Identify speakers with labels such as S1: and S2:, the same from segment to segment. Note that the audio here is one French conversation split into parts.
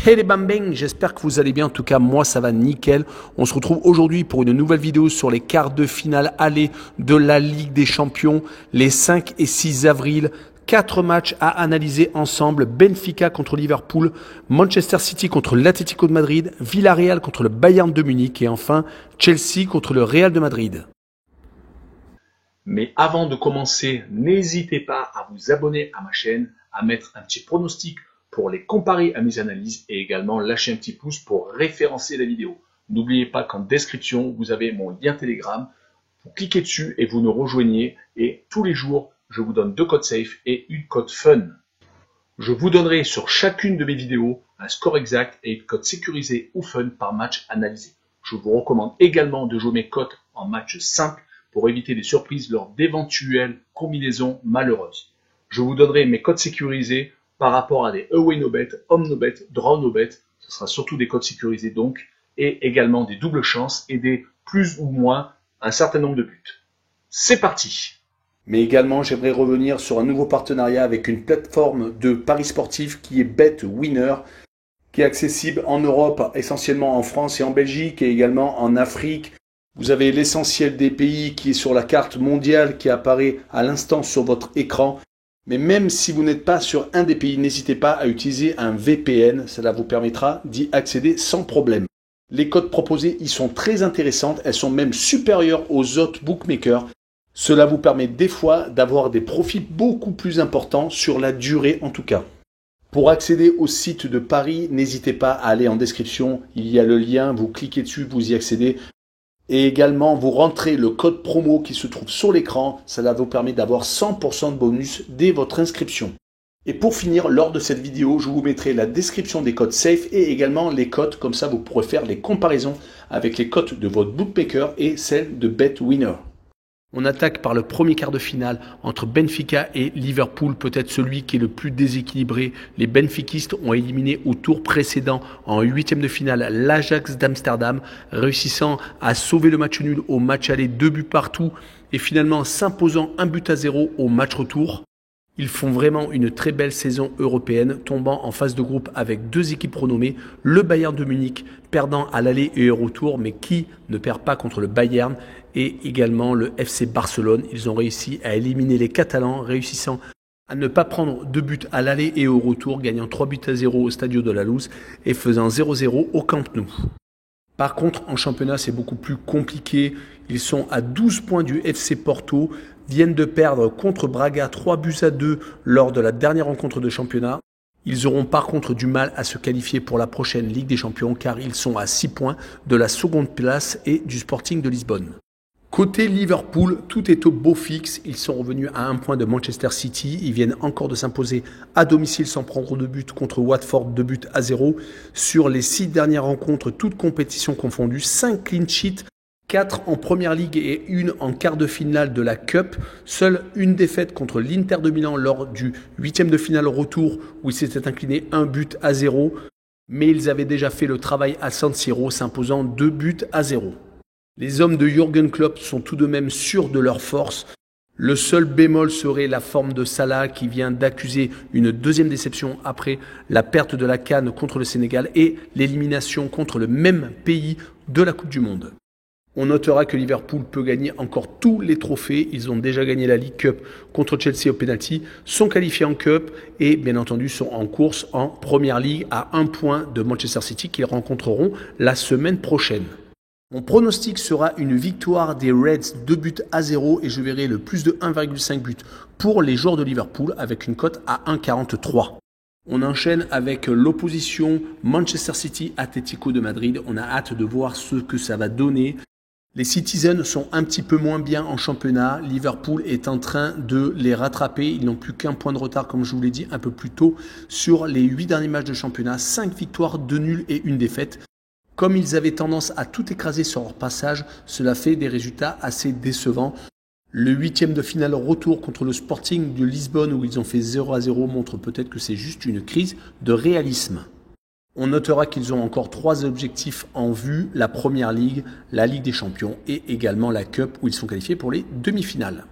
S1: Hey les bambins, j'espère que vous allez bien. En tout cas, moi ça va nickel. On se retrouve aujourd'hui pour une nouvelle vidéo sur les quarts de finale aller de la Ligue des Champions, les 5 et 6 avril. 4 matchs à analyser ensemble. Benfica contre Liverpool, Manchester City contre l'Atlético de Madrid, Villarreal contre le Bayern de Munich et enfin Chelsea contre le Real de Madrid.
S2: Mais avant de commencer, n'hésitez pas à vous abonner à ma chaîne, à mettre un petit pronostic pour les comparer à mes analyses et également lâcher un petit pouce pour référencer la vidéo. N'oubliez pas qu'en description, vous avez mon lien Telegram. Vous cliquez dessus et vous nous rejoignez et tous les jours, je vous donne 2 codes safe et une code fun. Je vous donnerai sur chacune de mes vidéos un score exact et une code sécurisé ou fun par match analysé. Je vous recommande également de jouer mes cotes en match simple pour éviter des surprises lors d'éventuelles combinaisons malheureuses. Je vous donnerai mes codes sécurisés par rapport à des away no bet, home no bet, draw no bet. Ce sera surtout des codes sécurisés donc, et également des doubles chances et des plus ou moins un certain nombre de buts. C'est parti!
S1: Mais également, j'aimerais revenir sur un nouveau partenariat avec une plateforme de paris sportifs qui est BetWinner, qui est accessible en Europe, essentiellement en France et en Belgique, et également en Afrique. Vous avez l'essentiel des pays qui est sur la carte mondiale qui apparaît à l'instant sur votre écran. Mais même si vous n'êtes pas sur un des pays, n'hésitez pas à utiliser un VPN. Cela vous permettra d'y accéder sans problème. Les cotes proposées y sont très intéressantes. Elles sont même supérieures aux autres bookmakers. Cela vous permet des fois d'avoir des profits beaucoup plus importants sur la durée en tout cas. Pour accéder au site de Paris, n'hésitez pas à aller en description. Il y a le lien, vous cliquez dessus, vous y accédez. Et également, vous rentrez le code promo qui se trouve sur l'écran. Cela vous permet d'avoir 100% de bonus dès votre inscription. Et pour finir, lors de cette vidéo, je vous mettrai la description des codes safe et également les cotes. Comme ça, vous pourrez faire les comparaisons avec les cotes de votre bookmaker et celles de BetWinner. On attaque par le premier quart de finale entre Benfica et Liverpool, peut-être celui qui est le plus déséquilibré. Les benfiquistes ont éliminé au tour précédent en 8e de finale l'Ajax d'Amsterdam, réussissant à sauver le match nul au match aller 2 buts partout et finalement s'imposant 1-0 au match retour. Ils font vraiment une très belle saison européenne, tombant en phase de groupe avec 2 équipes renommées, le Bayern de Munich, perdant à l'aller et au retour, mais qui ne perd pas contre le Bayern, et également le FC Barcelone. Ils ont réussi à éliminer les Catalans, réussissant à ne pas prendre de buts à l'aller et au retour, gagnant 3-0 au Stadio de la Luz et faisant 0-0 au Camp Nou. Par contre, en championnat, c'est beaucoup plus compliqué. Ils sont à 12 points du FC Porto, viennent de perdre contre Braga 3-2 lors de la dernière rencontre de championnat. Ils auront par contre du mal à se qualifier pour la prochaine Ligue des Champions car ils sont à 6 points de la seconde place et du Sporting de Lisbonne. Côté Liverpool, tout est au beau fixe. Ils sont revenus à 1 point de Manchester City. Ils viennent encore de s'imposer à domicile sans prendre de but contre Watford, 2-0. Sur les 6 dernières rencontres, toutes compétitions confondues, 5 clean sheets, 4 en première ligue et 1 en quart de finale de la Cup. Seule une défaite contre l'Inter de Milan lors du 8e de finale retour où ils s'étaient inclinés 1-0. Mais ils avaient déjà fait le travail à San Siro, s'imposant 2-0. Les hommes de Jürgen Klopp sont tout de même sûrs de leur force. Le seul bémol serait la forme de Salah qui vient d'accuser une deuxième déception après la perte de la CAN contre le Sénégal et l'élimination contre le même pays de la Coupe du Monde. On notera que Liverpool peut gagner encore tous les trophées. Ils ont déjà gagné la League Cup contre Chelsea au penalty, sont qualifiés en Cup et bien entendu sont en course en Première Ligue à 1 point de Manchester City qu'ils rencontreront la semaine prochaine. Mon pronostic sera une victoire des Reds 2-0 et je verrai le plus de 1,5 but pour les joueurs de Liverpool avec une cote à 1,43. On enchaîne avec l'opposition Manchester City-Atlético de Madrid. On a hâte de voir ce que ça va donner. Les Citizens sont un petit peu moins bien en championnat. Liverpool est en train de les rattraper. Ils n'ont plus qu'un point de retard, comme je vous l'ai dit un peu plus tôt, sur les 8 derniers matchs de championnat. 5 victoires, 2 nuls et 1 défaite. Comme ils avaient tendance à tout écraser sur leur passage, cela fait des résultats assez décevants. Le 8e de finale retour contre le Sporting de Lisbonne où ils ont fait 0-0 montre peut-être que c'est juste une crise de réalisme. On notera qu'ils ont encore 3 objectifs en vue, la Première Ligue, la Ligue des Champions et également la Cup où ils sont qualifiés pour les demi-finales.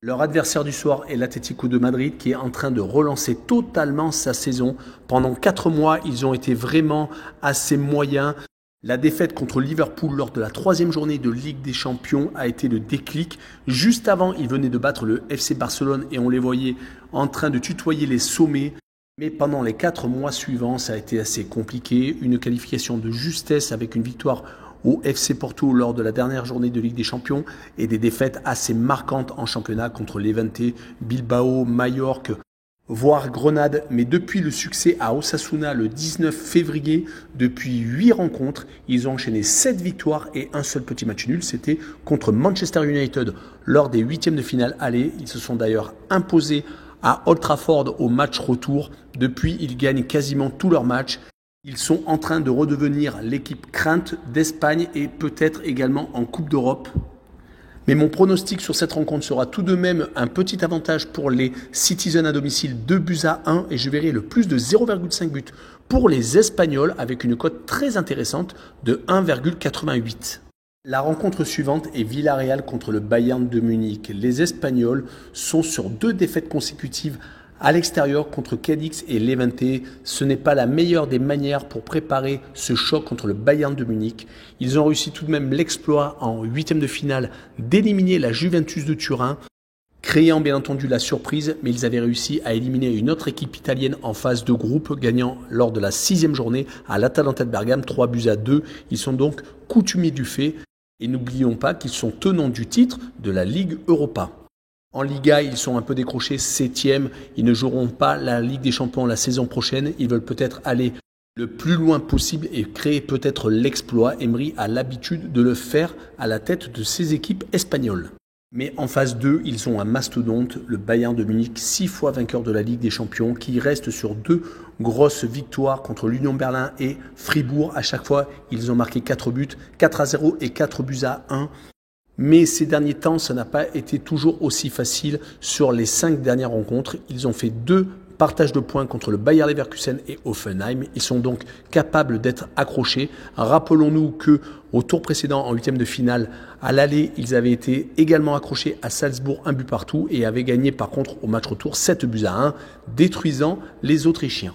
S1: Leur adversaire du soir est l'Atlético de Madrid qui est en train de relancer totalement sa saison. Pendant 4 mois, ils ont été vraiment assez moyens. La défaite contre Liverpool lors de la 3e journée de Ligue des Champions a été le déclic. Juste avant, ils venaient de battre le FC Barcelone et on les voyait en train de tutoyer les sommets. Mais pendant les 4 mois suivants, ça a été assez compliqué. Une qualification de justesse avec une victoire au FC Porto lors de la dernière journée de Ligue des Champions et des défaites assez marquantes en championnat contre Levante, Bilbao, Majorque, voire Grenade. Mais depuis le succès à Osasuna le 19 février, depuis 8 rencontres, ils ont enchaîné 7 victoires et un seul petit match nul. C'était contre Manchester United lors des 8e de finale aller. Ils se sont d'ailleurs imposés à Old Trafford au match retour. Depuis, ils gagnent quasiment tous leurs matchs. Ils sont en train de redevenir l'équipe crainte d'Espagne et peut-être également en Coupe d'Europe. Mais mon pronostic sur cette rencontre sera tout de même un petit avantage pour les Citizens à domicile, 2-1 et je verrai le plus de 0,5 buts pour les Espagnols avec une cote très intéressante de 1,88. La rencontre suivante est Villarreal contre le Bayern de Munich. Les Espagnols sont sur 2 défaites consécutives à l'extérieur contre Cadix et Levante. Ce n'est pas la meilleure des manières pour préparer ce choc contre le Bayern de Munich. Ils ont réussi tout de même l'exploit en 8e de finale d'éliminer la Juventus de Turin, créant bien entendu la surprise, mais ils avaient réussi à éliminer une autre équipe italienne en phase de groupe, gagnant lors de la 6e journée à l'Atalanta de Bergame 3-2. Ils sont donc coutumiers du fait et n'oublions pas qu'ils sont tenants du titre de la Ligue Europa. En Liga, ils sont un peu décrochés 7e. Ils ne joueront pas la Ligue des Champions la saison prochaine. Ils veulent peut-être aller le plus loin possible et créer peut-être l'exploit. Emery a l'habitude de le faire à la tête de ses équipes espagnoles. Mais en phase 2, ils ont un mastodonte, le Bayern de Munich, 6 fois vainqueur de la Ligue des Champions, qui reste sur 2 grosses victoires contre l'Union Berlin et Fribourg. À chaque fois, ils ont marqué 4 buts, 4-0 et 4-1. Mais ces derniers temps, ça n'a pas été toujours aussi facile sur les 5 dernières rencontres. Ils ont fait 2 partages de points contre le Bayer Leverkusen et Hoffenheim. Ils sont donc capables d'être accrochés. Rappelons-nous que au tour précédent, en 8e de finale, à l'aller, ils avaient été également accrochés à Salzbourg 1 but partout et avaient gagné par contre au match retour 7-1, détruisant les Autrichiens.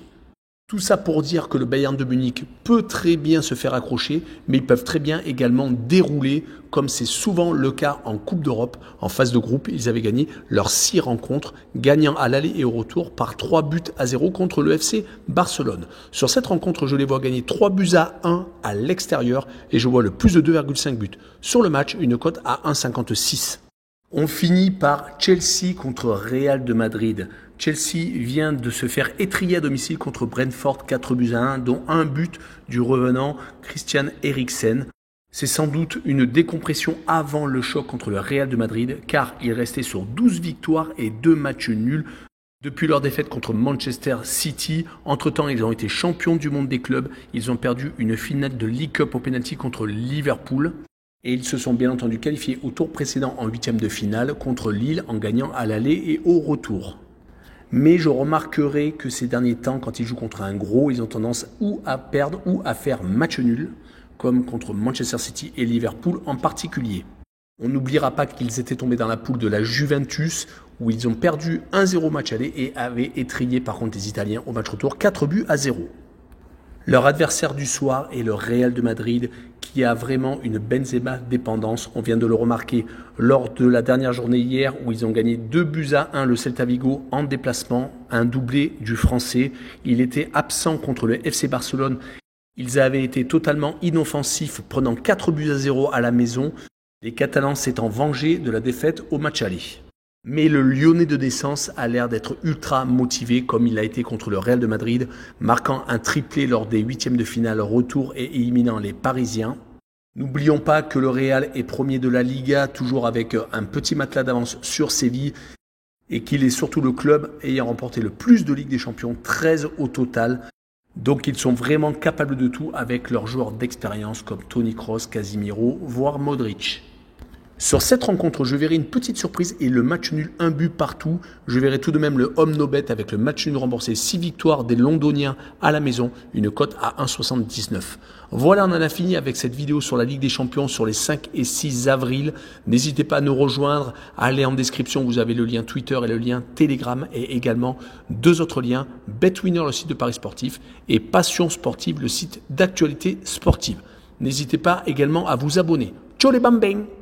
S1: Tout ça pour dire que le Bayern de Munich peut très bien se faire accrocher, mais ils peuvent très bien également dérouler, comme c'est souvent le cas en Coupe d'Europe. En phase de groupe, ils avaient gagné leurs 6 rencontres, gagnant à l'aller et au retour par 3-0 contre le FC Barcelone. Sur cette rencontre, je les vois gagner 3-1 à l'extérieur et je vois le plus de 2,5 buts. Sur le match, une cote à 1,56. On finit par Chelsea contre Real de Madrid. Chelsea vient de se faire étriller à domicile contre Brentford 4-1, dont un but du revenant Christian Eriksen. C'est sans doute une décompression avant le choc contre le Real de Madrid, car il restait sur 12 victoires et 2 matchs nuls depuis leur défaite contre Manchester City. Entre-temps, ils ont été champions du monde des clubs. Ils ont perdu une finale de League Cup au penalty contre Liverpool. Et ils se sont bien entendu qualifiés au tour précédent en 8e de finale contre Lille en gagnant à l'aller et au retour. Mais je remarquerai que ces derniers temps, quand ils jouent contre un gros, ils ont tendance ou à perdre ou à faire match nul, comme contre Manchester City et Liverpool en particulier. On n'oubliera pas qu'ils étaient tombés dans la poule de la Juventus, où ils ont perdu 1-0 match aller et avaient étrillé par contre les Italiens au match retour 4-0. Leur adversaire du soir est le Real de Madrid, qui a vraiment une Benzema dépendance. On vient de le remarquer lors de la dernière journée hier où ils ont gagné 2-1 le Celta Vigo en déplacement, un doublé du Français. Il était absent contre le FC Barcelone. Ils avaient été totalement inoffensifs, prenant 4-0 à la maison. Les Catalans s'étant vengés de la défaite au match aller. Mais le Lyonnais de décence a l'air d'être ultra motivé comme il a été contre le Real de Madrid, marquant un triplé lors des 8e de finale retour et éliminant les Parisiens. N'oublions pas que le Real est premier de la Liga, toujours avec un petit matelas d'avance sur Séville, et qu'il est surtout le club ayant remporté le plus de Ligue des Champions, 13 au total. Donc ils sont vraiment capables de tout avec leurs joueurs d'expérience comme Toni Kroos, Casemiro, voire Modric. Sur cette rencontre, je verrai une petite surprise et le match nul 1 but partout. Je verrai tout de même le home no bet avec le match nul remboursé 6 victoires des Londoniens à la maison, une cote à 1,79. Voilà, on en a fini avec cette vidéo sur la Ligue des Champions sur les 5 et 6 avril. N'hésitez pas à nous rejoindre, allez en description, vous avez le lien Twitter et le lien Telegram et également 2 autres liens, BetWinner, le site de Paris Sportif, et Passion Sportive, le site d'actualité sportive. N'hésitez pas également à vous abonner. Ciao les bambins!